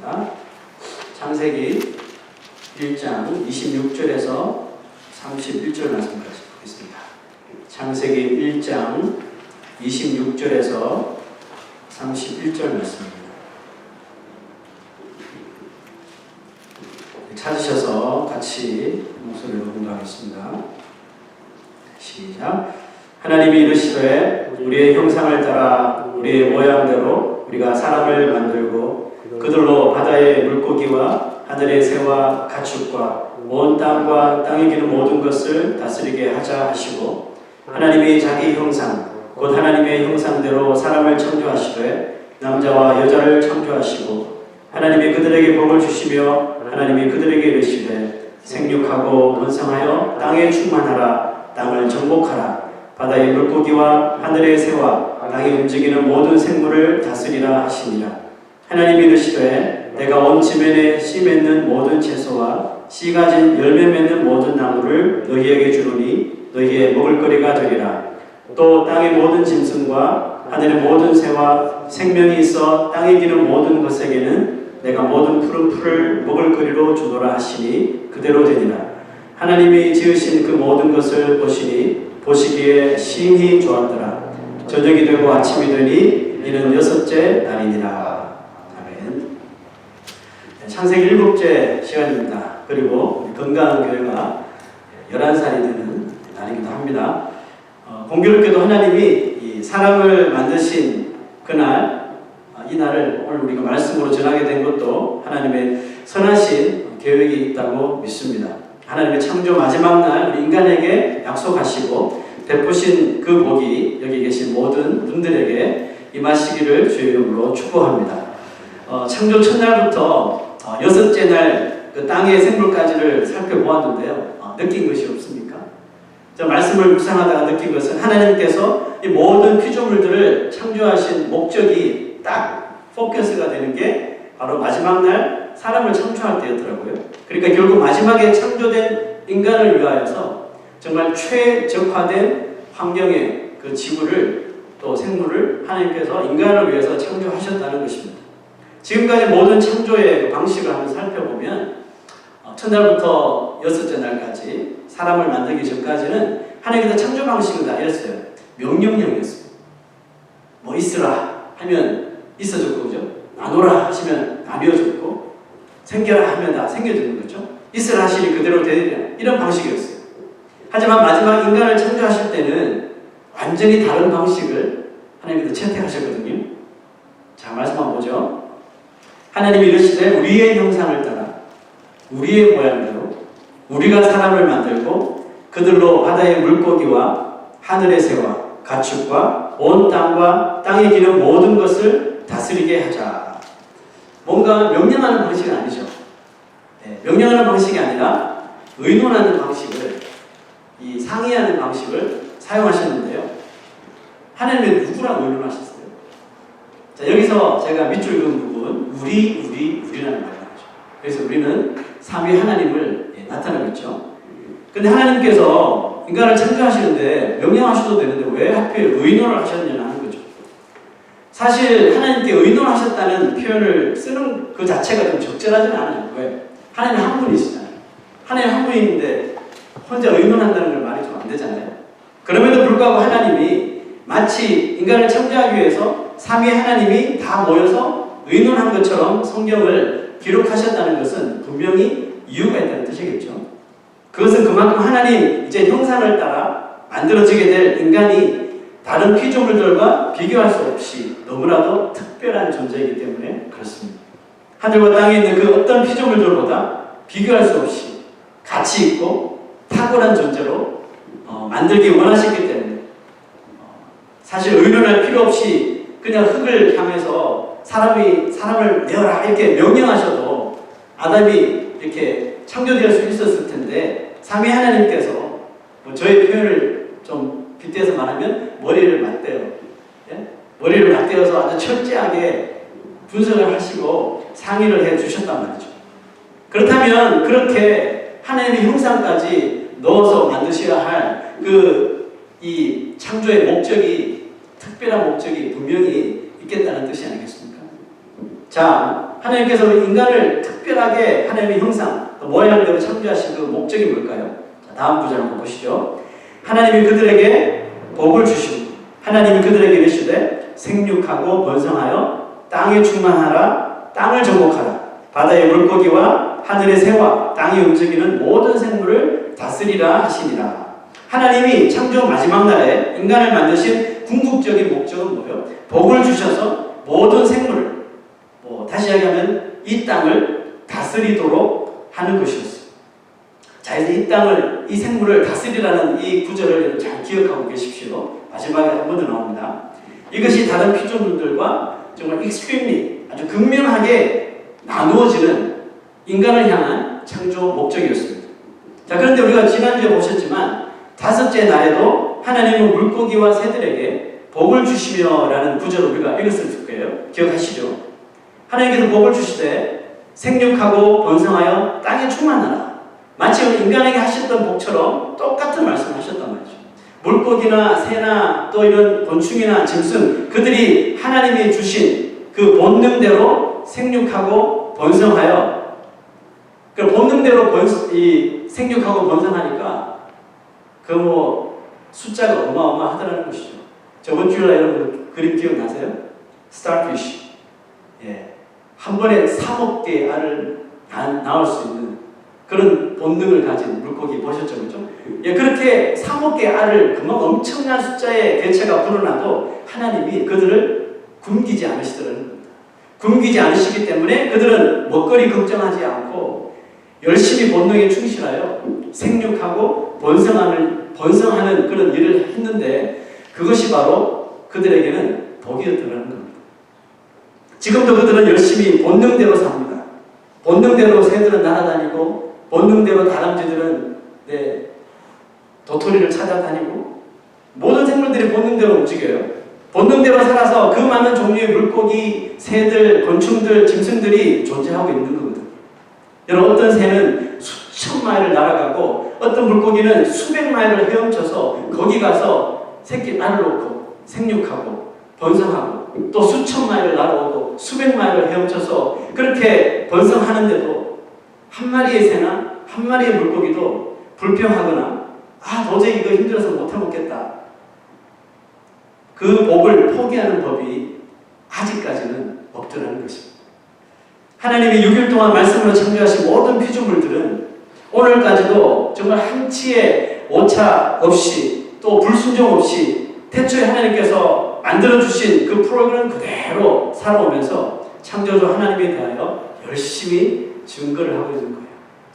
하겠습니다. 창세기 1장 26절에서 31절 말씀까지 보겠습니다. 창세기 1장 26절에서 31절 말씀입니다. 찾으셔서 같이 목소리로 공부하겠습니다. 시작. 하나님이 이르시되 우리의 형상을 따라 우리의 모양대로 우리가 사람을 만들고 그들로 바다의 물고기와 하늘의 새와 가축과 온 땅과 땅에 기는 모든 것을 다스리게 하자 하시고, 하나님이 자기 형상 곧 하나님의 형상대로 사람을 창조하시되 남자와 여자를 창조하시고, 하나님이 그들에게 복을 주시며 하나님이 그들에게 이르시되 생육하고 번성하여 땅에 충만하라. 땅을 정복하라. 바다의 물고기와 하늘의 새와 땅에 움직이는 모든 생물을 다스리라 하시니라. 하나님이 이르시되 내가 온 지면에 씨 맺는 모든 채소와 씨 가진 열매 맺는 모든 나무를 너희에게 주노니 너희의 먹을거리가 되리라. 또 땅의 모든 짐승과 하늘의 모든 새와 생명이 있어 땅에 기는 모든 것에게는 내가 모든 푸른 풀을 먹을거리로 주노라 하시니 그대로 되니라. 하나님이 지으신 그 모든 것을 보시기에 심히 좋았더라. 저녁이 되고 아침이 되니 이는 여섯째 날이니라. 아멘. 창세기 7째 시간입니다. 그리고 건강한 교회가 11살이 되는 날이기도 합니다. 공교롭게도 하나님이 이 사람을 만드신 그날, 이 날을 오늘 우리가 말씀으로 전하게 된 것도 하나님의 선하신 계획이 있다고 믿습니다. 하나님의 창조 마지막 날 인간에게 약속하시고 베푸신 그 복이 여기 계신 모든 분들에게 임하시기를 주의 이름으로 축복합니다. 창조 첫날부터 여섯째 날 그 땅의 생물까지를 살펴보았는데요. 느낀 것이 없습니까? 저 말씀을 묵상하다가 느낀 것은 하나님께서 이 모든 피조물들을 창조하신 목적이 딱 포커스가 되는 게 바로 마지막 날 사람을 창조할 때였더라고요. 그러니까 결국 마지막에 창조된 인간을 위하여서 정말 최적화된 환경의 그 지구를 또 생물을 하나님께서 인간을 위해서 창조하셨다는 것입니다. 지금까지 모든 창조의 방식을 한번 살펴보면 첫날부터 여섯째 날까지 사람을 만들기 전까지는 하나님께서 창조 방식은 다 이랬어요. 명령형이었습니다. 뭐 있으라 하면 있어졌고, 그죠? 나누라 하시면 나뉘어졌고, 생겨라 하면 다 생겨지는 거죠. 있으라 하시니 그대로 되리라. 이런 방식이었어요. 하지만 마지막 인간을 창조하실 때는 완전히 다른 방식을 하나님께서 채택하셨거든요. 자, 말씀 한번 보죠. 하나님이 이르시되 우리의 형상을 따라 우리의 모양대로 우리가 사람을 만들고 그들로 바다의 물고기와 하늘의 새와 가축과 온 땅과 땅에 기는 모든 것을 다스리게 하자. 뭔가 명령하는 방식은 아니죠. 명령하는 방식이 아니라 의논하는 방식을, 이 상의하는 방식을 사용하셨는데요. 하나님은 누구랑 의논하셨어요? 자, 여기서 제가 밑줄 그은 부분, 우리라는 말을 하죠. 그래서 우리는 삼위 하나님을 나타내고 있죠. 근데 하나님께서 인간을 창조하시는데 명령하셔도 되는데 왜 하필 의논을 하셨느냐 하는 거죠. 사실 하나님께 의논하셨다는 표현을 쓰는 그 자체가 좀 적절하지는 않아요. 왜? 하나님 한 분이시잖아요. 하나님 한 분인데 혼자 의논한다는 걸 말이 좀 안 되잖아요. 그럼에도 불구하고 하나님이 마치 인간을 창조하기 위해서 삼위 하나님이 다 모여서 의논한 것처럼 성경을 기록하셨다는 것은 분명히 이유가 있다는 뜻이겠죠. 그것은 그만큼 하나님 이제 형상을 따라 만들어지게 될 인간이 다른 피조물들과 비교할 수 없이 너무나도 특별한 존재이기 때문에 그렇습니다. 하늘과 땅에 있는 그 어떤 피조물들보다 비교할 수 없이 가치 있고 탁월한 존재로 만들기 원하셨기 때문에 사실 의논할 필요 없이 그냥 흙을 향해서 사람을 내어라 이렇게 명령하셔도 아담이 이렇게 창조될 수 있었을 텐데, 삼위 하나님께서 저의 표현을 좀 빗대서 말하면 머리를 맞대요. 예? 머리를 맞대어서 아주 철저하게 분석을 하시고 상의를 해 주셨단 말이죠. 그렇다면 그렇게 하나님의 형상까지 넣어서 만드셔야 할 이 창조의 목적이, 특별한 목적이 분명히 있겠다는 뜻이 아니겠습니까? 자, 하나님께서 인간을 특별하게 하나님의 형상, 모양대로 창조하신 그 목적이 뭘까요? 자, 다음 구절 한번 보시죠. 하나님이 그들에게 복을 주시고 하나님이 그들에게 이르시되 생육하고 번성하여 땅에 충만하라. 땅을 정복하라. 바다의 물고기와 하늘의 새와 땅에 움직이는 모든 생물을 다스리라 하시니라. 하나님이 창조 마지막 날에 인간을 만드신 궁극적인 목적은 뭐예요? 복을 주셔서 모든 생물을, 다시 이야기하면 이 땅을 다스리도록 하는 것이었어요. 자, 이제 이 땅을, 이 생물을 다스리라는 이 구절을 잘 기억하고 계십시오. 마지막에 한 번 더 나옵니다. 이것이 다른 피조물들과 정말 익스트림리, 아주 극명하게 나누어지는 인간을 향한 창조 목적이었습니다. 자, 그런데 우리가 지난주에 보셨지만 다섯째 날에도 하나님은 물고기와 새들에게 복을 주시며 라는 구절을 우리가 읽었을 거예요. 기억하시죠? 하나님께서 복을 주시되 생육하고 번성하여 땅에 충만하라. 마치 인간에게 하셨던 복처럼 똑같은 말씀을 하셨단 말이죠. 물고기나 새나 또 이런 곤충이나 짐승, 그들이 하나님이 주신 그 본능대로 생육하고 번성하여, 그 본능대로 생육하고 번성하니까 숫자가 어마어마하더라는 것이죠. 저번 주일날 여러분 그림 기억나세요? 스타피쉬. 예. 한 번에 3억 개의 알을 낳을 수 있는 그런 본능을 가진 물고기 보셨죠? 그죠? 예, 그렇게 3억 개의 알을 그만 엄청난 숫자의 개체가 불어나도 하나님이 그들을 굶기지 않으시더라는 겁니다. 굶기지 않으시기 때문에 그들은 먹거리 걱정하지 않고 열심히 본능에 충실하여 생육하고 번성하는 그런 일을 했는데 그것이 바로 그들에게는 복이었더라는 겁니다. 지금도 그들은 열심히 본능대로 삽니다. 본능대로 새들은 날아다니고 본능대로 다람쥐들은 도토리를 찾아다니고 모든 생물들이 본능대로 움직여요. 본능대로 살아서 그 많은 종류의 물고기, 새들, 곤충들, 짐승들이 존재하고 있는 거거든요. 여러분, 어떤 새는 수천 마일을 날아가고 어떤 물고기는 수백 마일을 헤엄쳐서 거기 가서 새끼 알을 놓고 생육하고 번성하고 또 수천 마일을 날아오고 수백 마일을 헤엄쳐서 그렇게 번성하는데도 한 마리의 새나 한 마리의 물고기도 불평하거나 도저히 이거 힘들어서 못 해먹겠다. 그 복을 포기하는 법이 아직까지는 없더라는 것입니다. 하나님이 6일 동안 말씀으로 창조하신 모든 피조물들은 오늘까지도 정말 한치의 오차 없이 또 불순종 없이 태초에 하나님께서 만들어주신 그 프로그램 그대로 살아오면서 창조주 하나님에 대하여 열심히 증거를 하고 있는 거예요.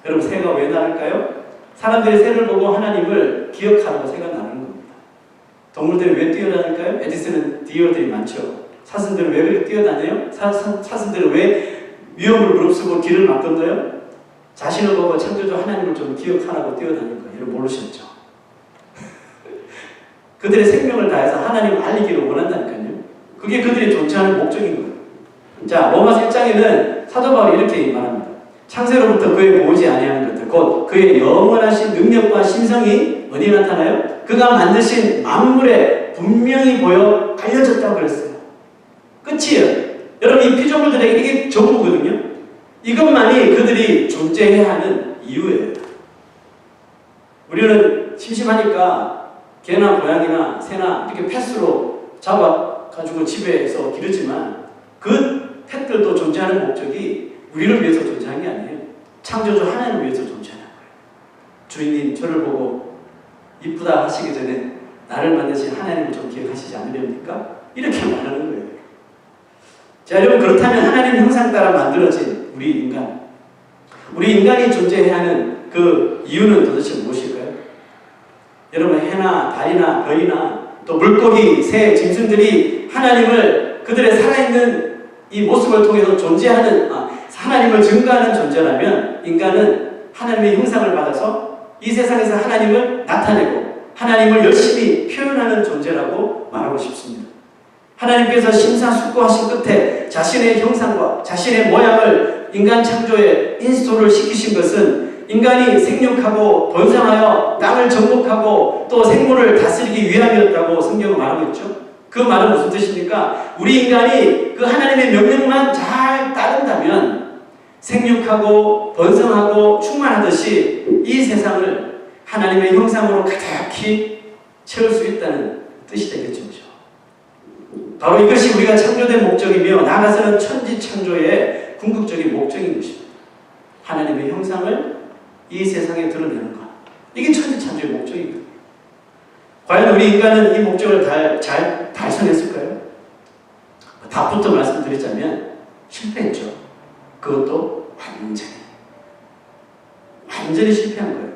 여러분, 새가 왜 나를까요? 사람들이 새를 보고 하나님을 기억하라고 새가 나는 겁니다. 동물들이 왜 뛰어다닐까요? 에디슨은 디어들이 많죠. 사슴들은 왜 그렇게 뛰어다녀요? 사슴들은 왜 위험을 무릅쓰고 길을 막 건너요? 자신을 보고 창조주 하나님을 좀 기억하라고 뛰어다니는 거예요. 여러분 모르셨죠? 그들의 생명을 다해서 하나님을 알리기를 원한다니까요. 그게 그들이 존재하는 목적인 거예요. 자, 로마서 1장에는 사도 바울이 이렇게 말합니다. 창세로부터 그의 보이지 아니하는 것들, 곧 그의 영원하신 능력과 신성이 어디 나타나요? 그가 만드신 만물에 분명히 보여 알려졌다고 그랬어요. 끝이에요. 여러분, 이 피조물들에게 이게 전부거든요. 이것만이 그들이 존재해야 하는 이유예요. 우리는 심심하니까 개나 고양이나 새나 이렇게 펫으로 잡아가지고 집에서 기르지만 그 펫들도 존재하는 목적이 우리를 위해서 존재한 게 아니에요. 창조주 하나님을 위해서 존재하는 거예요. 주인님, 저를 보고 이쁘다 하시기 전에 나를 만드신 하나님을 좀 기억하시지 않으렵니까? 이렇게 말하는 거예요. 자, 여러분, 그렇다면 하나님 형상 따라 만들어진 우리 인간, 우리 인간이 존재해야 하는 그 이유는 도대체 무엇일까요? 여러분, 해나 달이나 별이나 또 물고기, 새, 짐승들이 하나님을 그들의 살아있는 이 모습을 통해서 존재하는, 하나님을 증거하는 존재라면 인간은 하나님의 형상을 받아서 이 세상에서 하나님을 나타내고 하나님을 열심히 표현하는 존재라고 말하고 싶습니다. 하나님께서 심사숙고하신 끝에 자신의 형상과 자신의 모양을 인간 창조에 인스톨을 시키신 것은 인간이 생육하고 번성하여 땅을 정복하고 또 생물을 다스리기 위함이었다고 성경은 말하고 있죠. 그 말은 무슨 뜻입니까? 우리 인간이 그 하나님의 명령만 잘 따른다면 생육하고 번성하고 충만하듯이 이 세상을 하나님의 형상으로 가득히 채울 수 있다는 뜻이 되겠죠. 바로 이것이 우리가 창조된 목적이며 나아가서는 천지 창조의 궁극적인 목적인 것입니다. 하나님의 형상을 이 세상에 드러내는 것. 이게 천지 창조의 목적이거든요. 과연 우리 인간은 이 목적을 잘 달성했을까요? 답부터 말씀드리자면 실패했죠. 그것도 완전히 실패한 거예요.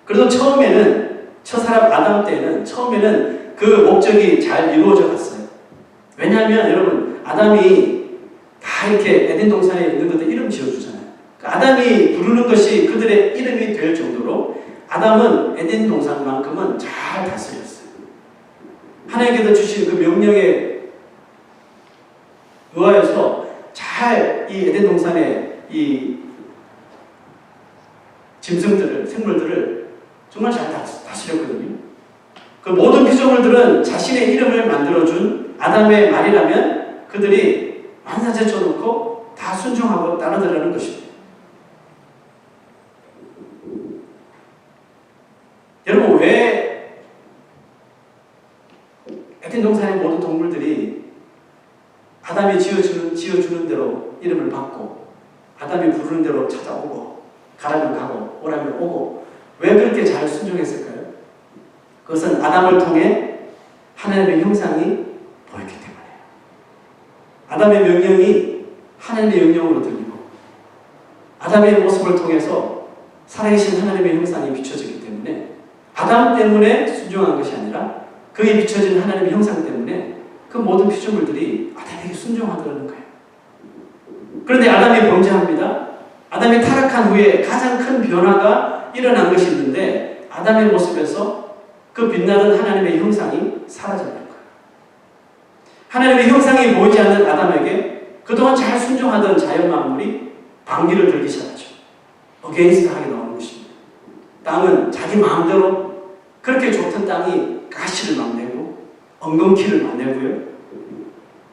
그래도 처음에는 첫사람 아담 때는 처음에는 그 목적이 잘 이루어져 갔어요. 왜냐하면 여러분 아담이 다 이렇게 에덴 동산에 있는 것들 이름 지어주잖아요. 아담이 부르는 것이 그들의 이름이 될 정도로 아담은 에덴 동산만큼은 잘 다스렸어요. 하나님께서 주신 그 명령에 의하여서 잘 이 에덴 동산의 이 짐승들을, 생물들을 정말 잘 다스렸거든요. 그 모든 피조물들은 자신의 이름을 만들어준 아담의 말이라면 그들이 만사제 쳐놓고 다 순종하고 따르더라는 것입니다. 여러분, 왜 에덴 동산의 모든 동물들이 아담이 지어주는 대로 이름을 받고 아담이 부르는 대로 찾아오고 가라면 가고 오라면 오고 왜 그렇게 잘 순종했을까요? 그것은 아담을 통해 하나님의 형상이 보였기 때문이에요. 아담의 명령이 하나님의 명령으로 들리고 아담의 모습을 통해서 살아계신 하나님의 형상이 비춰지기 때문에 아담 때문에 순종한 것이 아니라 그에 비춰진 하나님의 형상 때문에 그 모든 피조물들이 아담에게 순종하더라는 거예요. 그런데 아담이 범죄합니다. 아담이 타락한 후에 가장 큰 변화가 일어난 것이 있는데 아담의 모습에서 그 빛나던 하나님의 형상이 사라져버린 거예요. 하나님의 형상이 보이지 않는 아담에게 그동안 잘 순종하던 자연 만물이 반기를 들기 시작하죠. 어게인스트하게 나오는 것입니다. 땅은 자기 마음대로 그렇게 좋던 땅이 가시를 막 내고 엉겅퀴를 막 내고요.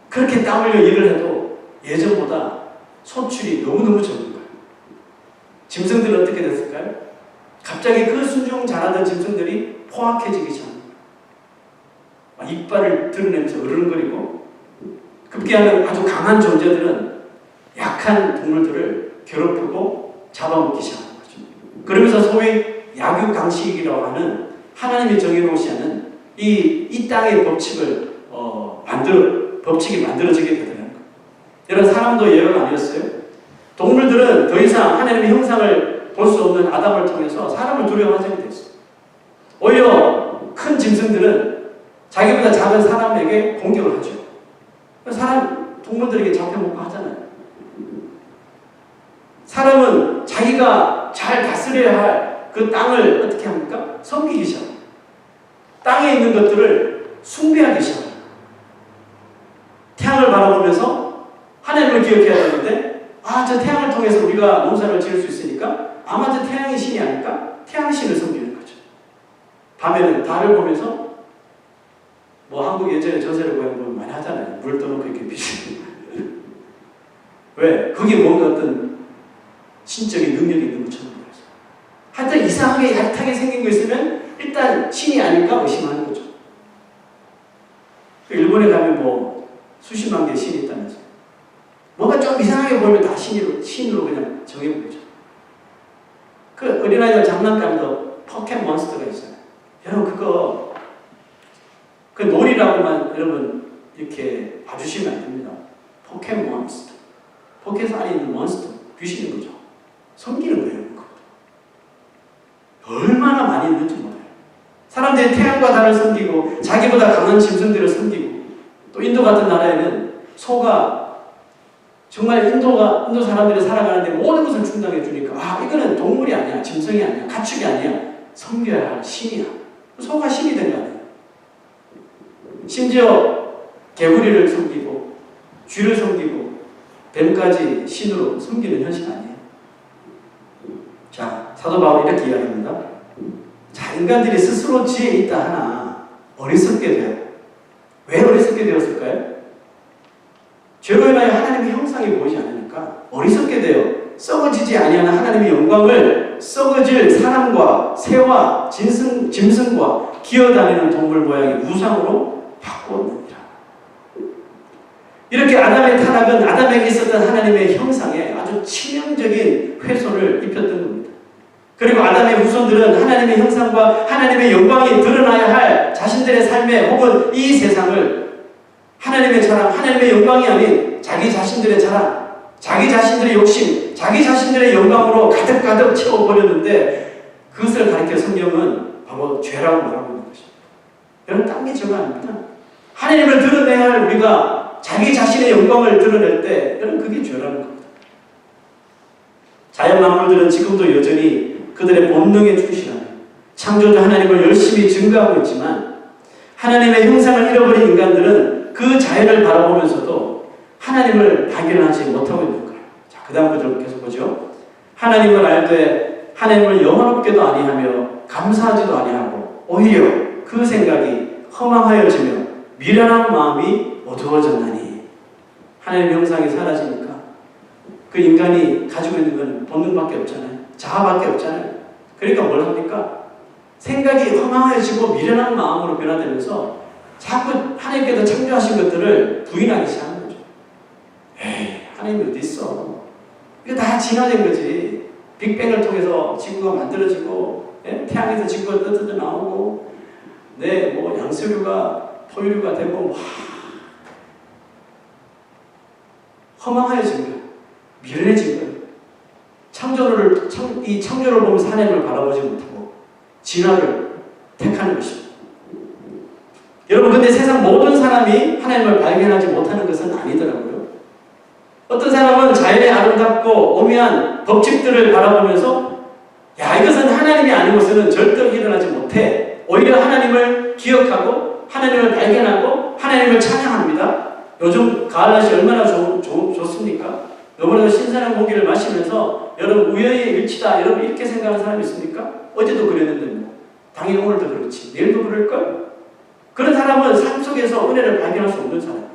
그렇게 땀 흘려 일을 해도 예전보다 소출이 너무너무 적은 거예요. 짐승들은 어떻게 됐을까요? 갑자기 그 순종 잘하던 짐승들이 포악해지기 시작합니다. 이빨을 드러내면서 으르렁거리고 급기야는 아주 강한 존재들은 약한 동물들을 괴롭히고 잡아먹기 시작하는 거죠. 그러면서 소위 약육강식이라고 하는 하나님이 정해놓으시는 이 땅의 법칙을 법칙이 만들어지게 되더라고요. 여러분 사람도 예외가 아니었어요. 동물들은 더 이상 하나님의 형상을 볼 수 없는 아담을 통해서 사람을 두려워하게 됐어요. 오히려 큰 짐승들은 자기보다 작은 사람에게 공격을 하죠. 동물들에게 잡혀먹고 하잖아요. 사람은 자기가 잘 다스려야 할 그 땅을 어떻게 합니까? 섬기기 시작합니다. 땅에 있는 것들을 숭배하기 시작합니다. 태양을 바라보면서 하나님을 기억해야 되는데 저 태양을 통해서 우리가 농사를 지을 수 있으니까 아마 저 태양이 신이 아닐까? 태양신을 섬기는 거죠. 밤에는 달을 보면서 한국 예전에 전세를 보면 많이 하잖아요. 물 떠놓고 이렇게 비추고. 왜? 그게 뭔가 어떤 신적인 능력이 있는 것처럼 보여서. 하여튼 이상하게 얕하게 생긴 거 있으면 일단 신이 아닐까 의심하는 거죠. 일본에 가면 수십만 개의 신이 있다면서. 뭔가 좀 이상하게 보이면 다 신으로 그냥 정해버리죠. 그 어린아이들 장난감도 포켓몬스터가 있어요. 여러분 그 놀이라고만 여러분 이렇게 봐주시면 안 됩니다. 포켓몬스터. 포켓 안에 있는 몬스터. 귀신인 거죠. 섬기는 거예요. 얼마나 많이 있는지 몰라요. 사람들이 태양과 달을 섬기고 자기보다 강한 짐승들을 섬기고 또 인도 같은 나라에는 소가 정말 인도 사람들이 살아가는데 모든 것을 충당해 주니까 이거는 동물이 아니야. 짐승이 아니야. 가축이 아니야. 섬겨야 할 신이야. 소가 신이 된 거 아니에요. 심지어 개구리를 섬기고 쥐를 섬기고 뱀까지 신으로 섬기는 현실 아니에요. 자, 사도 바울이 이렇게 이야기합니다. 자, 인간들이 스스로 지혜 있다 하나 어리석게 돼요. 왜 어리석게 되었을까요? 죄로 인하여 하나님의 형상이 보이지 않으니까 어리석게 되어 썩어지지 아니하는 하나님의 영광을 썩어질 사람과 새와 짐승과 기어다니는 동물 모양의 우상으로 바꾸었느니라. 이렇게 아담의 타락은 아담에게 있었던 하나님의 형상에 아주 치명적인 훼손을 입혔던 겁니다. 그리고 아담의 후손들은 하나님의 형상과 하나님의 영광이 드러나야 할 자신들의 삶에 혹은 이 세상을 하나님의 자랑, 하나님의 영광이 아닌 자기 자신들의 자랑, 자기 자신들의 욕심, 자기 자신들의 영광으로 가득가득 채워버렸는데 그것을 가리켜 성경은 바로 죄라고 말하고 있는 것입니다. 여러분, 딴 게 죄가 아닙니다. 하나님을 드러내야 할 우리가 자기 자신의 영광을 드러낼 때 여러분, 그게 죄라는 겁니다. 자연 만물들은 지금도 여전히 그들의 본능에 충실하며 창조주 하나님을 열심히 증거하고 있지만 하나님의 형상을 잃어버린 인간들은 그 자연을 바라보면서도 하나님을 발견하지 못하고 있는 거예요. 자, 그 다음 구절 계속 보죠. 하나님을 알되 하나님을 영원롭게도 아니하며 감사하지도 아니하고 오히려 그 생각이 허망하여지며 미련한 마음이 어두워졌나니. 하나님의 형상이 사라지니까 그 인간이 가지고 있는 건 본능밖에 없잖아요. 자아밖에 없잖아요. 그러니까 뭘 합니까? 생각이 허망해지고 미련한 마음으로 변화되면서 자꾸 하나님께서 창조하신 것들을 부인하기 시작하는 거죠. 에이, 하나님이 어디 있어? 이게 다 진화된 거지. 빅뱅을 통해서 지구가 만들어지고, 태양에서 지구가 떠져 나오고, 뭐 양수류가 포유류가 되고, 허망해진 거예요. 미련해진 거예요. 이 창조를 보면서 하나님을 바라보지 못하고 진화를 택하는 것입니다. 여러분, 근데 세상 모든 사람이 하나님을 발견하지 못하는 것은 아니더라고요. 어떤 사람은 자연의 아름답고 오묘한 법칙들을 바라보면서 이것은 하나님이 아닌 것은 절대 일어나지 못해. 오히려 하나님을 기억하고 하나님을 발견하고 하나님을 찬양합니다. 요즘 가을 날씨 얼마나 좋습니까? 너무나도 신선한 공기를 마시면서 여러분, 우연의 일치다 여러분 이렇게 생각하는 사람이 있습니까? 어제도 그랬는데 뭐 당연히 오늘도 그렇지 내일도 그럴걸? 그런 사람은 삶 속에서 은혜를 발견할 수 없는 사람.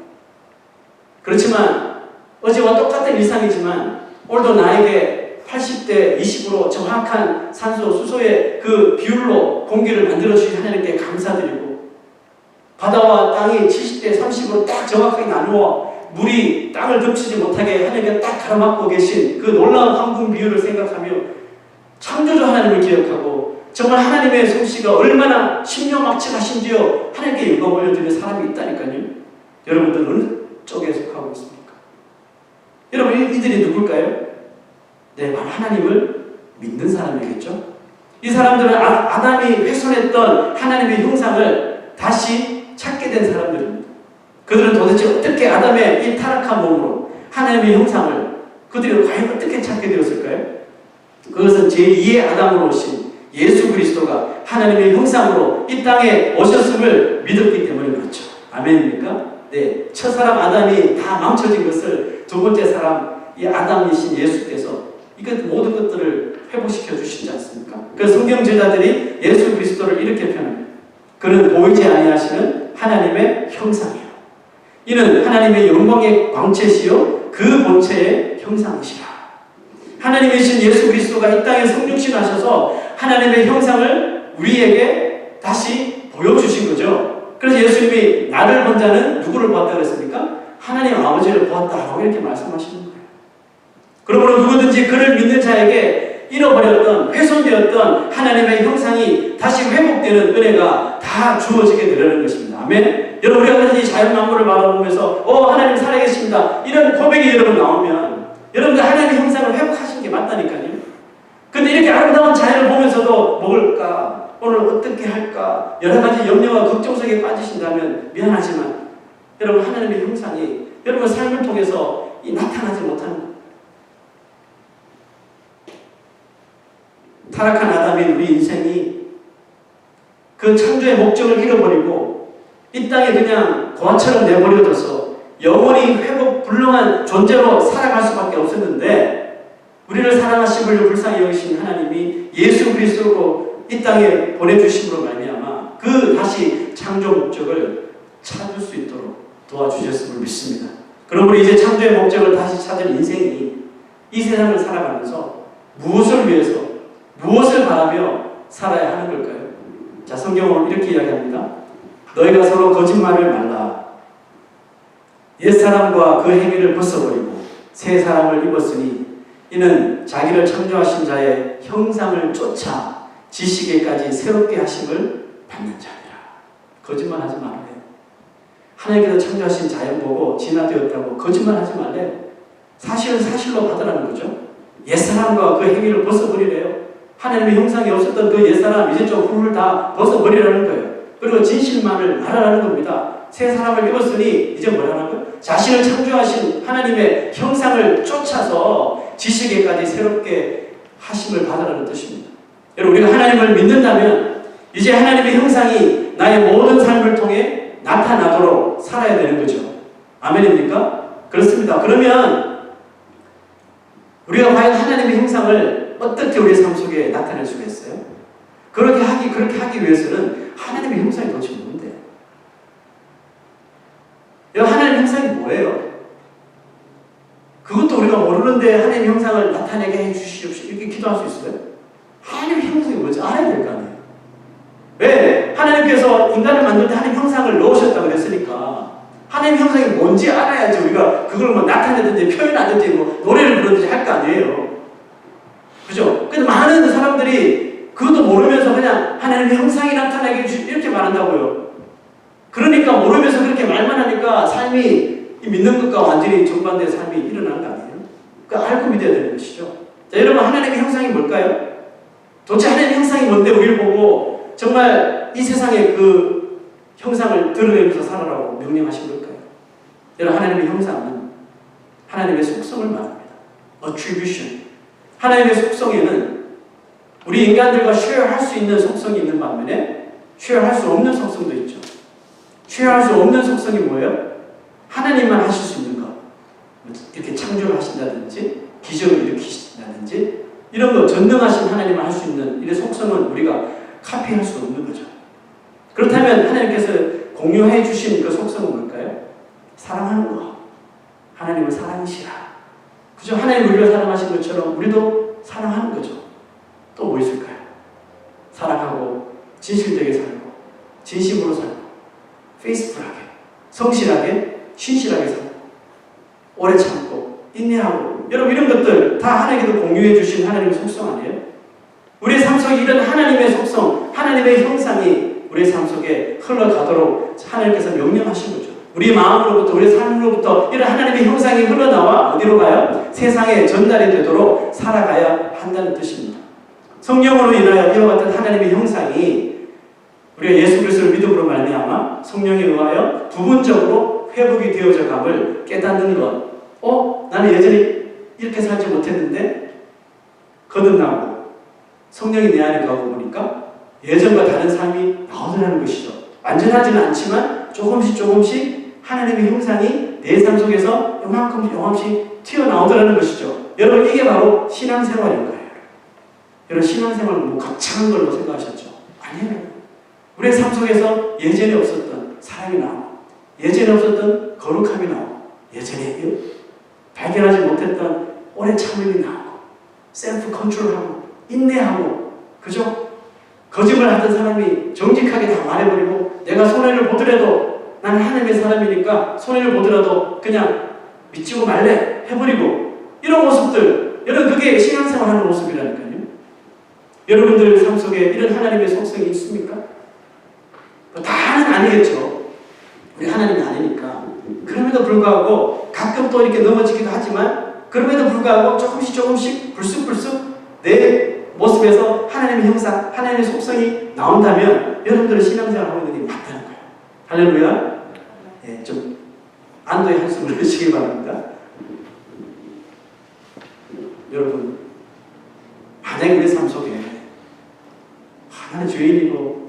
그렇지만 어제와 똑같은 일상이지만 오늘도 나에게 80대 20으로 정확한 산소, 수소의 그 비율로 공기를 만들어주신 하나님께 감사드리고, 바다와 땅이 70대 30으로 딱 정확하게 나누어 물이 땅을 덮치지 못하게 하나님께 딱 가로막고 계신 그 놀라운 황금 비율을 생각하며 창조주 하나님을 기억하고 정말 하나님의 솜씨가 얼마나 신명막측하신지요 하나님께 영광 올려드리는 사람이 있다니까요. 여러분들 어느 쪽에 속하고 있습니까? 여러분, 이들이 누굴까요? 네, 바로 하나님을 믿는 사람이겠죠. 이 사람들은 아담이 훼손했던 하나님의 형상을 다시 찾게 된 사람들입니다. 그들은 도대체 어떻게 아담의 이 타락한 몸으로 하나님의 형상을 그들이 과연 어떻게 찾게 되었을까요? 그것은 제2의 아담으로 오신 예수 그리스도가 하나님의 형상으로 이 땅에 오셨음을 믿었기 때문에 그렇죠. 아멘입니까? 네, 첫 사람 아담이 다 망쳐진 것을 두 번째 사람 이 아담이신 예수께서 이것 모든 것들을 회복시켜 주시지 않습니까? 그 성경 제자들이 예수 그리스도를 이렇게 표현합니다. 그는 보이지 아니하시는 하나님의 형상이요, 이는 하나님의 영광의 광채시요 그 본체의 형상이시라. 하나님이신 예수 그리스도가 이 땅에 성육신하셔서 하나님의 형상을 우리에게 다시 보여주신 거죠. 그래서 예수님이 나를 본 자는 누구를 보았다고 했습니까? 하나님 아버지를 보았다라고 이렇게 말씀하시는 거예요. 그러므로 누구든지 그를 믿는 자에게 잃어버렸던, 훼손되었던 하나님의 형상이 다시 회복되는 은혜가 다 주어지게 되려는 것입니다. 아멘. 여러분, 우리가 이 자연 만물을 바라보면서 하나님 살아계십니다 이런 고백이 여러분 나오면 여러분들 하나님의 형상을 회복하신 게 맞다니까요. 근데 이렇게 아름다운 자연을 보면서도 먹을까, 오늘 어떻게 할까, 여러 가지 염려와 걱정 속에 빠지신다면 미안하지만 여러분, 하나님의 형상이 여러분 삶을 통해서 나타나지 못하는 거예요. 타락한 아담인 우리 인생이 그 창조의 목적을 잃어버리고 이 땅에 그냥 고아처럼 내버려져서 영원히 회복 불능한 존재로 살아갈 수밖에 없었는데, 우리를 사랑하심을 불쌍히 여기신 하나님이 예수 그리스도로 이 땅에 보내주심으로 말미암아 그 다시 창조 목적을 찾을 수 있도록 도와주셨음을 믿습니다. 그러므로 이제 창조의 목적을 다시 찾을 인생이 이 세상을 살아가면서 무엇을 위해서, 무엇을 바라며 살아야 하는 걸까요? 자, 성경은 이렇게 이야기합니다. 너희가 서로 거짓말을 말라. 옛사람과 그 행위를 벗어버리고 새 사람을 입었으니 이는 자기를 창조하신 자의 형상을 쫓아 지식에까지 새롭게 하심을 받는 자니라. 거짓말하지 말래요. 하나님께서 창조하신 자연 보고 진화되었다고 거짓말하지 말래요. 사실은 사실로 받으라는 거죠. 옛사람과 그 행위를 벗어버리래요. 하나님의 형상이 없었던 그 옛사람 이제 좀 훌훌 다 벗어버리라는 거예요. 그리고 진실만을 말하라는 겁니다. 새 사람을 입었으니 이제 뭐라는 거예요? 자신을 창조하신 하나님의 형상을 쫓아서 지식에까지 새롭게 하심을 받으라는 뜻입니다. 여러분, 우리가 하나님을 믿는다면 이제 하나님의 형상이 나의 모든 삶을 통해 나타나도록 살아야 되는 거죠. 아멘입니까? 그렇습니다. 그러면 우리가 과연 하나님의 형상을 어떻게 우리의 삶 속에 나타낼 수가 있어요? 그렇게 하기 위해서는 하나님의 형상이 도대체 뭔데? 하나님의 형상이 뭐예요? 그것도 우리가 모르는데 하나님의 형상을 나타내게 해주시옵시고 이렇게 기도할 수 있어요? 하나님의 형상이 뭔지 알아야 될 거 아니에요? 왜? 하나님께서 인간을 만들 때 하나님 형상을 넣으셨다고 그랬으니까 하나님 형상이 뭔지 알아야지 우리가 그걸 뭐 나타내든지 표현하든지 뭐 노래를 부르든지 할 거 아니에요. 그죠? 근데 많은 사람들이 그것도 모르면서 그냥 하나님의 형상이 나타나게 해주시고 이렇게 말한다고요. 그러니까 모르면서 그렇게 말만 하니까 삶이 믿는 것과 완전히 정반대의 삶이 일어나는 거 아니에요? 그러니까 알고 믿어야 되는 것이죠. 자, 여러분, 하나님의 형상이 뭘까요? 도대체 하나님의 형상이 뭔데 우리를 보고 정말 이 세상의 그 형상을 드러내면서 살아라고 명령하신 걸까요? 여러분, 하나님의 형상은 하나님의 속성을 말합니다. attribution. 하나님의 속성에는 우리 인간들과 쉐어할 수 있는 속성이 있는 반면에 쉐어할 수 없는 속성도 있죠. 쉐어할 수 없는 속성이 뭐예요? 하나님만 하실 수 있는 것. 이렇게 창조를 하신다든지 기적을 일으키신다든지 이런 거 전능하신 하나님만 할 수 있는 이런 속성은 우리가 카피할 수 없는 거죠. 그렇다면 하나님께서 공유해 주신 그 속성은 뭘까요? 사랑하는 거. 하나님을 사랑이시라. 그죠? 하나님 우리를 사랑하신 것처럼 우리도 사랑하는 거죠. 또 뭐 있을까요? 사랑하고 진실되게 살고 진심으로 살고 페이스풀하게 성실하게 신실하게 살고 오래 참고 인내하고 여러분 이런 것들 다 하나님께서 공유해 주신 하나님의 속성 아니에요? 우리의 삶 속에 이런 하나님의 속성, 하나님의 형상이 우리의 삶 속에 흘러가도록 하나님께서 명령하신 거죠. 우리 마음으로부터 우리 삶으로부터 이런 하나님의 형상이 흘러나와 어디로 가요? 세상에 전달이 되도록 살아가야 한다는 뜻입니다. 성령으로 인하여 이와 같은 하나님의 형상이 우리가 예수 그리스도를 믿음으로 말미암아 성령에 의하여 부분적으로 회복이 되어져 감을 깨닫는 것. 나는 예전에 이렇게 살지 못했는데 거듭나고 성령이 내 안에 거하고 보니까 예전과 다른 삶이 나오더라는 것이죠. 완전하지는 않지만 조금씩 하나님의 형상이 내 삶 속에서 요만큼씩 튀어나오더라는 것이죠. 여러분, 이게 바로 신앙생활인 거예요. 여러분, 신앙생활은 뭐 거창한 걸로 생각하셨죠? 아니에요. 우리의 삶 속에서 예전에 없었던 사랑이 나오고 예전에 없었던 거룩함이 나오고 예전에 발견하지 못했던 오래 참음이 나오고 셀프 컨트롤하고 인내하고 그죠? 거짓말 하던 사람이 정직하게 다 말해버리고 내가 손해를 보더라도 나는 하나님의 사람이니까 손해를 보더라도 그냥 믿지고 말래 해버리고 이런 모습들 여러분 그게 신앙생활 하는 모습이라니까요. 여러분들 삶 속에 이런 하나님의 속성이 있습니까? 다는 아니겠죠. 우리 하나님이 아니니까. 그럼에도 불구하고 가끔 또 이렇게 넘어지기도 하지만 그럼에도 불구하고 조금씩 불쑥 내 모습에서 하나님의 형상, 하나님의 속성이 나온다면 여러분들은 신앙생활 하고 있는 게 맞다는 거예요. 할렐루야. 예, 좀 안도의 한숨을 내시기 바랍니다. 여러분, 만약에 우리 삶 속에 나는 죄인이고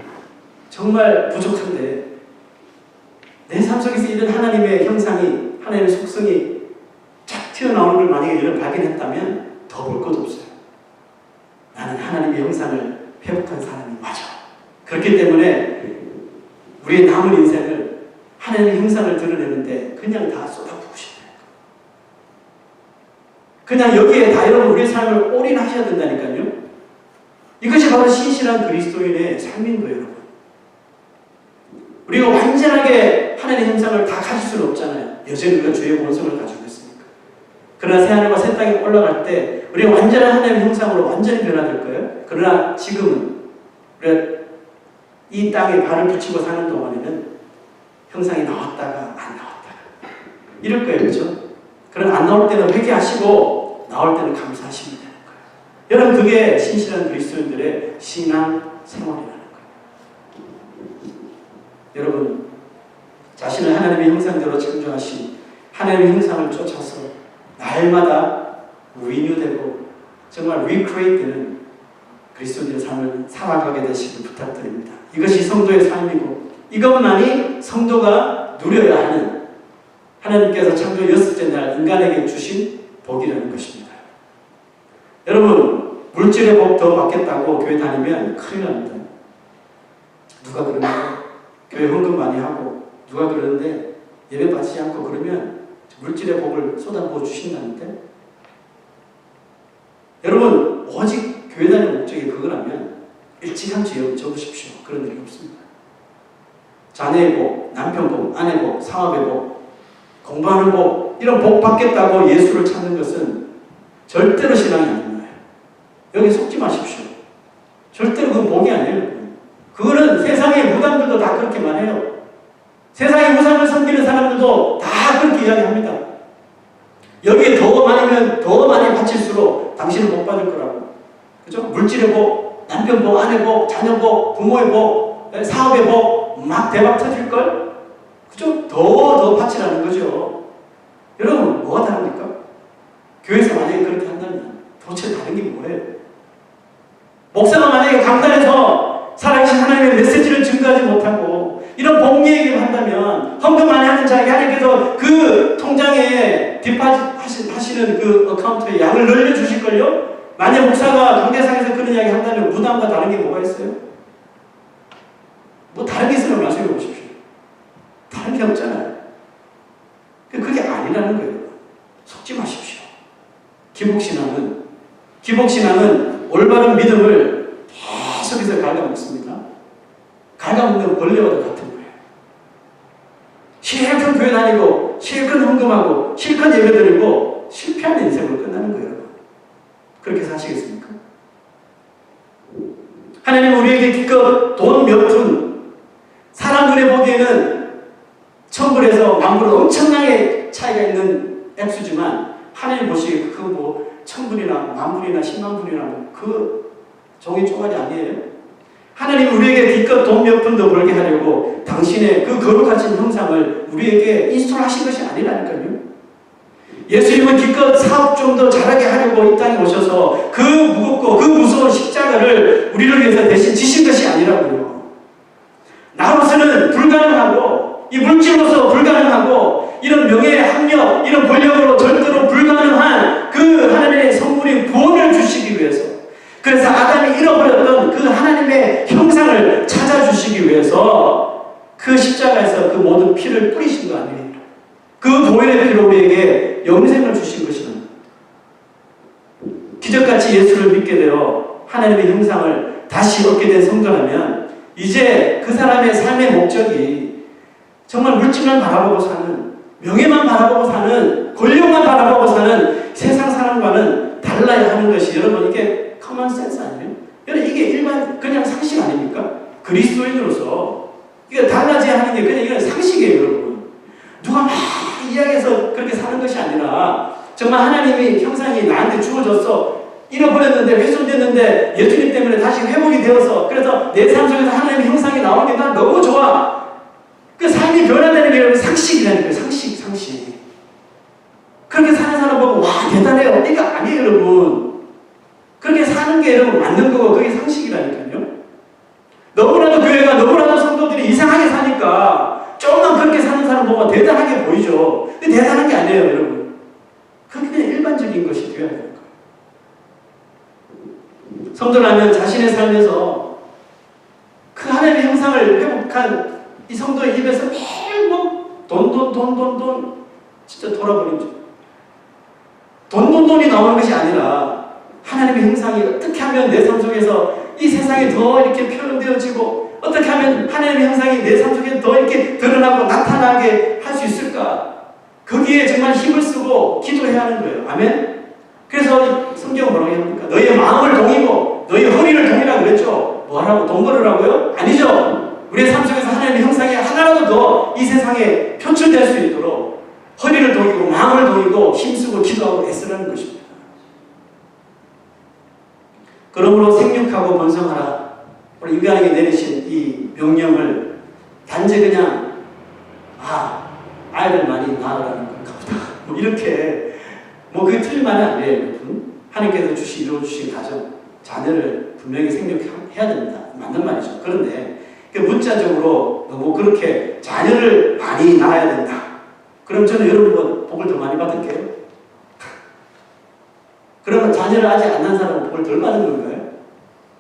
정말 부족한데 내 삶 속에서 이런 하나님의 형상이 하나님의 속성이 쫙 튀어나오는 걸 만약에 이런 발견했다면 더 볼 것도 없어요. 나는 하나님의 형상을 회복한 사람이 맞아. 그렇기 때문에 우리의 남은 인생을 하나님의 형상을 드러내는데 그냥 다 쏟아부고 싶어요. 그냥 여기에 다 여러분 우리의 삶을 올인하셔야 된다니까요. 이것이 바로 신실한 그리스도인의 삶인 거예요, 여러분. 우리가 완전하게 하나님의 형상을 다 가질 수는 없잖아요. 여전히 우리가 주의 본성을 가지고 있으니까. 그러나 새하늘과 새 땅에 올라갈 때 우리가 완전한 하나님의 형상으로 완전히 변화될 거예요. 그러나 지금은 우리가 이 땅에 발을 붙이고 사는 동안에는 형상이 나왔다가 안 나왔다가 이럴 거예요. 그렇죠? 그러나 안 나올 때는 회개하시고 나올 때는 감사하시면 되는 거예요. 여러분 그게 신실한 그리스도인들의 신앙 생활이라는 거예요. 여러분 자신을 하나님의 형상대로 창조하신 하나님의 형상을 쫓아서 날마다 리뉴되고 정말 리크리에이트되는 그리스도인의 삶을 살아가게 되시길 부탁드립니다. 이것이 성도의 삶이고 이것만이 성도가 누려야 하는 하나님께서 창조 6째 날 인간에게 주신 복이라는 것입니다. 여러분 물질의 복 더 받겠다고 교회 다니면 큰일 납니다. 누가 그러냐? 교회 헌금 많이 하고 누가 그러는데 예배 받지 않고 그러면 물질의 복을 쏟아부어 주신다는데 여러분 오직 교회 다니는 목적이 그거라면 일찌감치 적으십시오. 그런 일이 없습니다. 자녀의 복, 남편 복, 아내 복, 사업의 복, 공부하는 복 이런 복 받겠다고 예수를 찾는 것은 절대로 신앙이 아닙니다. 여기 속지 마십시오. 절대로 그건 복이 아니에요. 그거는 세상의 무당들도 다 그렇게만 해요. 세상의 우상을 섬기는 사람들도 다 그렇게 이야기합니다. 여기에 더 많으면 더 많이 바칠수록 당신은 복 받을 거라고. 그죠? 물질의 복, 남편 복, 아내 복, 자녀 복, 부모의 복, 사업의 복 막 대박 터질걸? 그죠? 더 바치라는 거죠. 여러분 뭐가 다릅니까? 교회에서 만약에 그렇게 한다면 도대체 다른 게 뭐예요? 목사가 만약에 강단에서 살아계신 하나님의 메시지를 증거하지 못하고 이런 복 얘기를 한다면 헌금 많이 하는 자에게 하나님께서 그 통장에 디파짓 하시는 그 어카운트에 양을 늘려주실걸요? 만약 목사가 강대상에서 그런 이야기 한다면 무당과 다른 게 뭐가 있어요? 뭐 다른 게 있으면 말씀해 보십시오. 다른 게 없잖아요. 그게 아니라는 거예요. 속지 마십시오. 기복신앙은 올바른 믿음을 계속해서 갉아먹습니다. 갉아먹는 벌레와도 같은 거예요. 실컷 교회 다니고 실컷 헌금하고 실컷 예배드리고 실패하는 인생으로 끝나는 거예요. 그렇게 사시겠습니까? 하나님 우리에게 기껏 돈 몇 푼 사람 눈에 보기에는 천불에서 만불은 엄청나게 차이가 있는 액수지만 하나님 보시기에 그 뭐 천불이나 만불이나 10만불이나 그 종이 쪼가리 아니에요. 하나님 우리에게 기껏 돈 몇 푼 더 벌게 하려고 당신의 그 거룩하신 형상을 우리에게 인스톨하신 것이 아니라니까요. 예수님은 기껏 사업 좀 더 잘하게 하려고 이 땅에 오셔서 그 무겁고 그 무서운 십자가를 우리를 위해서 대신 지신 것이 아니라고요. 나로서는 불가능하고 이 물질로서 불가능하고 이런 명예의 학력, 이런 권력으로 절대로 불가능한 그 하나님의 선물인 구원을 주시기 위해서 그래서 아담이 잃어버렸던 그 하나님의 형상을 찾아주시기 위해서 그 십자가에서 그 모든 피를 뿌리신 거 아니에요. 그 보혈의 피로 우리에게 영생을 주신 것이는 기적같이 예수를 믿게 되어 하나님의 형상을 다시 얻게 된 성도라면 이제 그 사람의 삶의 목적이 정말 물질만 바라보고 사는, 명예만 바라보고 사는, 권력만 바라보고 사는 세상 사람과는 달라야 하는 것이 여러분 이게 커먼 센스 아니에요? 여러분 이게 일반 그냥 상식 아닙니까? 그리스도인으로서 이게 달라져야 하는 게 그냥 이건 상식이에요. 여러분 누가 막 이야기해서 그렇게 사는 것이 아니라 정말 하나님이 형상이 나한테 주어졌어. 잃어버렸는데 훼손됐는데 예수님 때문에 다시 회복이 되어서 그래서 내 삶 속에서 하나님의 형상이 나오는 게 난 너무 좋아. 그 삶이 변화되는 게 상식이라니까요. 상식. 그렇게 사는 사람 보고 와 대단해요. 이거 아니에요 여러분. 그렇게 사는 게 여러분 맞는 거고 그게 상식이라니까요. 너무나도 교회가 너무나도 성도들이 이상하게 사니까 조금만 그렇게 사는 사람 보고 대단하게 보이죠. 근데 대단한 게 아니에요 여러분. 그게 그냥 일반적인 것이 되어야 돼요. 성도라면 자신의 삶에서 그 하나님의 형상을 회복한 이 성도의 입에서 매일 뭐 돈 진짜 돌아버리죠. 돈이 나오는 것이 아니라 하나님의 형상이 어떻게 하면 내 삶 속에서 이 세상에 더 이렇게 표현되어지고 어떻게 하면 하나님의 형상이 내 삶 속에 더 이렇게 드러나고 나타나게 할 수 있을까? 거기에 정말 힘을 쓰고 기도해야 하는 거예요. 아멘? 그래서 성경은 뭐라고 합니까? 너희의 마음을 동이고 너희의 허리를 동이라고 그랬죠. 뭐 하라고? 돈 벌으라고요? 아니죠. 우리의 삶 속에서 하나님의 형상이 하나라도 더 이 세상에 표출될 수 있도록 허리를 동이고 마음을 동이고 힘쓰고 기도하고 애쓰라는 것입니다. 그러므로 생육하고 번성하라. 우리 인간에게 내리신 이 명령을 단지 그냥 아이를 많이 낳으라는 건가 보다. 뭐 이렇게 그게 틀린 말이 아니에요. 여러분. 하나님께서 이루어주신 가정, 자녀를 분명히 생육해야 됩니다. 맞는 말이죠. 그런데 문자적으로 너무 그렇게 자녀를 많이 낳아야 된다. 그럼 저는 여러분보다 복을 더 많이 받을게요. 그러면 자녀를 아직 안 낳은 사람은 복을 덜 받은 건가요?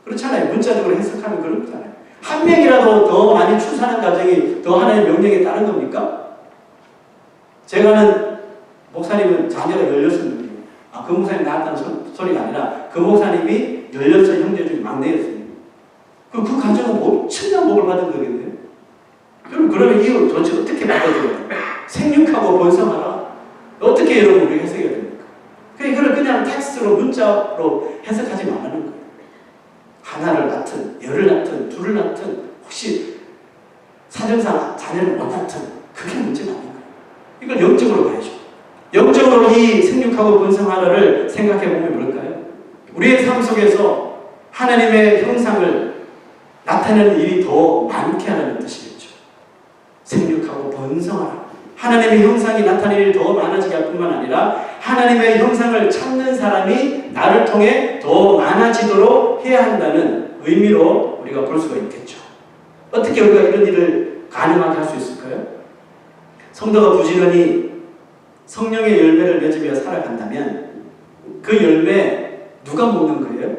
그렇잖아요. 문자적으로 해석하면 그런 거잖아요. 한 명이라도 더 많이 출산한 가정이 더 하나님의 명령에 따른 겁니까? 제가 아는 목사님은 자녀가 16명이에요. 그 목사님 낳았다는 소리가 아니라 그 목사님이 16 형제 중에 막내였어요. 그 가정은 엄청난 복을 받은 거겠네요. 그러면 이걸 도대체 어떻게 받아들여요? 생육하고 번성하라. 어떻게 여러분 우리가 해석해야 됩니까? 이걸 그냥 텍스트로 문자로 해석하지 말라는 거예요. 하나를 낳든 열을 낳든 둘을 낳든 혹시 사정상 자녀를 못 낳든 그게 문제가 아닌 거예요. 이걸 영적으로 봐야죠. 영적으로 이 생육하고 번성하라를 생각해 보면 뭘까요? 우리의 삶 속에서 하나님의 형상을 나타내는 일이 더 많게 하라는 뜻이겠죠. 생육하고 번성하라. 하나님의 형상이 나타낼 일이 더 많아지게 할 뿐만 아니라 하나님의 형상을 찾는 사람이 나를 통해 더 많아지도록 해야 한다는 의미로 우리가 볼 수가 있겠죠. 어떻게 우리가 이런 일을 가능하게 할 수 있을까요? 성도가 부지런히 성령의 열매를 맺으며 살아간다면 그 열매 누가 먹는 거예요?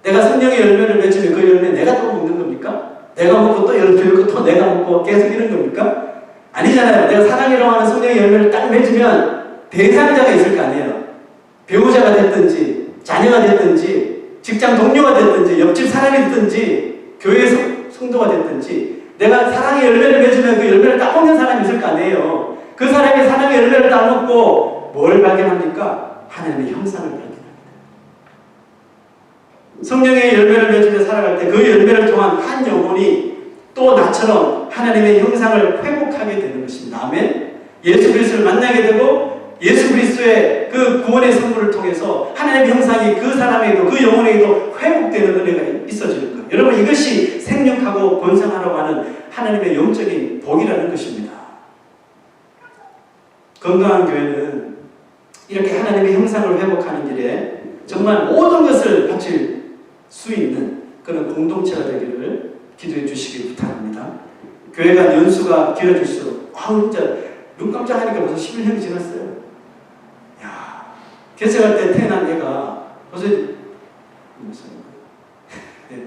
내가 성령의 열매를 맺으면 그 열매 내가 또 먹는 겁니까? 내가 먹고 또 열매를 또 내가 먹고 계속 이런 겁니까? 아니잖아요. 내가 사랑이라고 하는 성령의 열매를 딱 맺으면 대상자가 있을 거 아니에요. 배우자가 됐든지 자녀가 됐든지 직장 동료가 됐든지 옆집 사람이 됐든지 교회 성도가 됐든지 내가 사랑의 열매를 맺으면 그 열매를 따먹는 사람이 있을 거 아니에요. 그 사람이 사랑의 열매를 따먹고 뭘 발견합니까? 하나님의 형상을 발견합니다. 성령의 열매를 맺으며 살아갈 때 그 열매를 통한 한 영혼이 또 나처럼 하나님의 형상을 회복하게 되는 것입니다. 아멘. 예수 그리스도를 만나게 되고 예수 그리스도의 그 구원의 선물을 통해서 하나님의 형상이 그 사람에게도 그 영혼에게도 회복되는 은혜가 있어지는 거예요. 여러분 이것이 생육하고 번성하라고 하는 하나님의 영적인 복이라는 것입니다. 건강한 교회는 이렇게 하나님의 형상을 회복하는 길에 정말 모든 것을 바칠 수 있는 그런 공동체가 되기를 기도해 주시기 부탁합니다. 교회가 연수가 길어질수록 진짜 눈 깜짝하니까 벌써 11년이 지났어요. 개척할 때 태어난 애가 벌써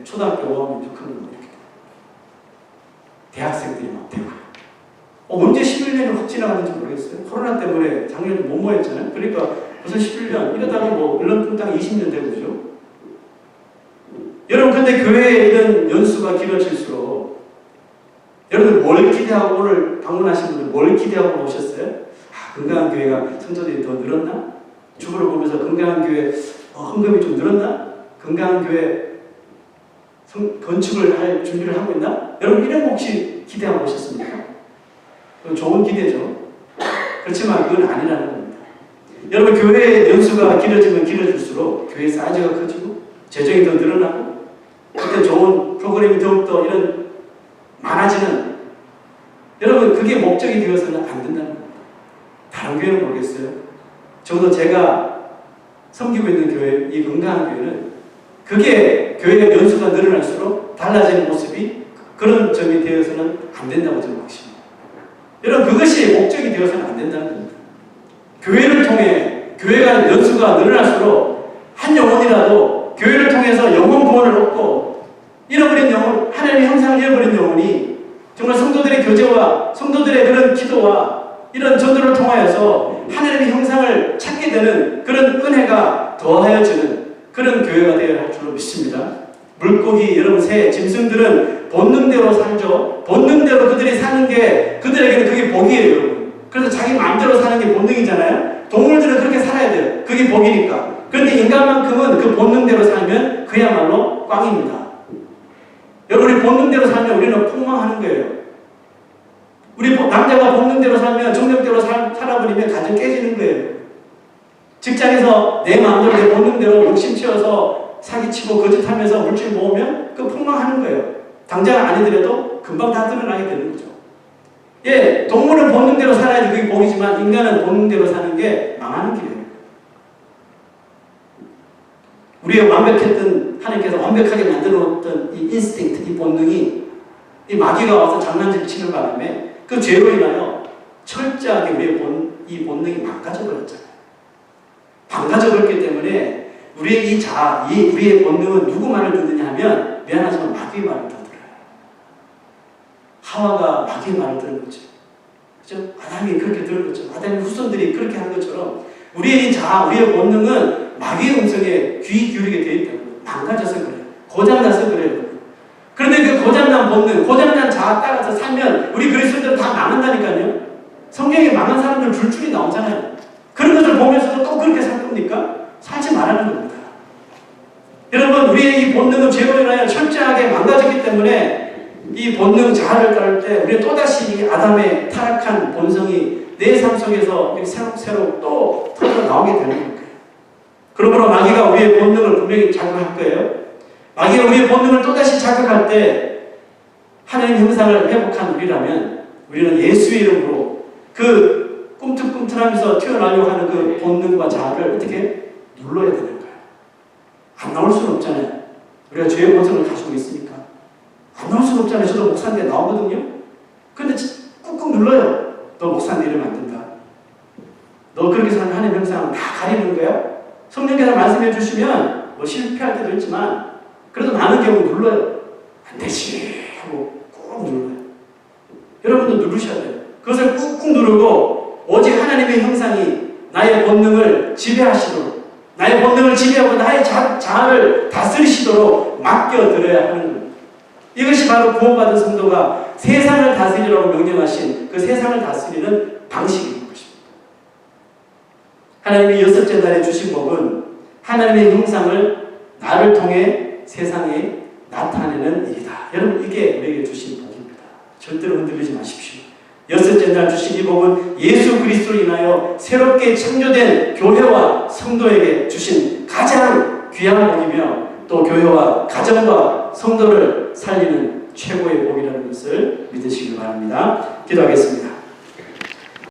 초등학교 5학년 6학년 이렇게 대학생들이 막 되고 언제 11년이 확 지나갔는지 모르겠어요. 코로나 때문에 작년에 못 모였잖아요. 그러니까 벌써 11년 이러다가 얼렁뚱땅 20년 되고 그죠? 여러분 근데 교회에 이런 연수가 길어질수록 여러분 뭘 기대하고 오늘 방문하신 분들 뭘 기대하고 오셨어요? 건강한 교회가 성도들이 더 늘었나? 주부를 보면서 건강한 교회 헌금이 좀 늘었나? 건강한 교회 건축을 할 준비를 하고 있나? 여러분 이런 거 혹시 기대하고 오셨습니까? 그건 좋은 기대죠. 그렇지만 그건 아니라는 겁니다. 여러분 교회의 연수가 길어지면 길어질수록 교회 사이즈가 커지고 재정이 더 늘어나고 그때 좋은 프로그램이 더욱더 이런 많아지는 여러분 그게 목적이 되어서는 안 된다는 겁니다. 다른 교회는 모르겠어요. 적어도 제가 섬기고 있는 교회, 이 건강한 교회는 그게 교회의 연수가 늘어날수록 달라지는 모습이 그런 점이 되어서는 안 된다고 저는 확신합니다. 여러분 그것이 목적이 되어서는 안 된다는 겁니다. 교회를 통해 교회가 연수가 늘어날수록 한 영혼이라도 교회를 통해서 영혼 구원을 얻고 잃어버린 영혼, 하나님의 형상을 잃어버린 영혼이 정말 성도들의 교제와 성도들의 그런 기도와 이런 전도를 통하여서 하나님의 형상을 찾게 되는 그런 은혜가 더하여지는 그런 교회가 되어야 할 줄로 믿습니다. 물고기, 여러분, 새, 짐승들은 본능대로 살죠. 본능대로 그들이 사는 게 그들에게는 그게 복이에요, 여러분. 그래서 자기 마음대로 사는 게 본능이잖아요. 동물들은 그렇게 살아야 돼요. 그게 복이니까. 그런데 인간만큼은 그 본능대로 살면 그야말로 꽝입니다. 여러분, 우리 본능대로 살면 우리는 폭망하는 거예요. 우리 남자가 본능대로 살면, 정력대로 살아버리면 가정 깨지는 거예요. 직장에서 내 마음대로, 내 본능대로 욕심치어서 사기치고 거짓하면서 물질 모으면 그 폭망하는 거예요. 당장 아니더라도 금방 다 드러나게 되는 거죠. 예, 동물은 본능대로 살아야지 그게 복이지만 인간은 본능대로 사는 게 망하는 길이에요. 우리의 완벽했던, 하나님께서 완벽하게 만들어 놓았던 이 인스팅트, 이 본능이 이 마귀가 와서 장난질 치는 바람에 그 죄로 인하여 철저하게 우리의 이 본능이 망가져 버렸잖아요. 망가져 버렸기 때문에 우리의 우리의 본능은 누구 말을 듣느냐 하면, 미안하지만 마귀의 말을 더 들어요. 하와가 마귀의 말을 들은 거죠. 그죠? 아담이 그렇게 들은 거죠. 아담의 후손들이 그렇게 한 것처럼 우리의 우리의 본능은 마귀의 음성에 귀 기울이게 되어 있다는 거예요. 망가져서 그래요. 고장나서 그래요. 그런데 그 고장난 본능, 고장난 자아 따라서 살면 우리 그리스도인들은 다 망한다니까요. 성경에 망한 사람들 줄줄이 나오잖아요. 그런 것을 보면서도 또 그렇게 살 겁니까? 살지 말라는 겁니다. 여러분, 우리의 이 본능은 죄로 인하여 철저하게 망가졌기 때문에 이 본능 자아를 따를 때 우리는 또다시 이 아담의 타락한 본성이 내 삶 속에서 새록새록 또 터져 나오게 되는 거예요. 그러므로 마귀가 우리의 본능을 분명히 자극할 거예요. 마귀가 우리의 본능을 또다시 자극할 때 하나님 형상을 회복한 우리라면 우리는 예수의 이름으로 그 꿈틀꿈틀하면서 튀어나오려고 하는 그 본능과 자아를 어떻게 눌러야 되는 거예요. 안 나올 수는 없잖아요. 우리가 죄의 본성을 가지고 있으니까. 안 나올 수는 없잖아요. 저도 목사인데 나오거든요. 근데 꾹꾹 눌러요. 너 목사인데 이러면 안 된다. 너 그렇게 사는 하나님 형상 다 가리는 거야? 성령께서 말씀해 주시면 뭐 실패할 때도 있지만 그래도 많은 경우 눌러요. 안 되지 하고 꾹 눌러요. 여러분도 누르셔야 돼요. 그것을 꾹꾹 누르고 오직 하나님의 형상이 나의 본능을 지배하시도록, 나의 본능을 지배하고 나의 자아를 다스리시도록 맡겨드려야 하는 거예요. 이것이 바로 구원받은 성도가 세상을 다스리라고 명령하신 그 세상을 다스리는 방식인 것입니다. 하나님이 여섯째 날에 주신 복은 하나님의 형상을 나를 통해 세상에 나타내는 일이다. 여러분, 이게 우리에게 주신 복입니다. 절대로 흔들리지 마십시오. 여섯째 날 주신 이 복은 예수 그리스도로 인하여 새롭게 창조된 교회와 성도에게 주신 가장 귀한 복이며 또 교회와 가정과 성도를 살리는 최고의 복이라는 것을 믿으시기 바랍니다. 기도하겠습니다.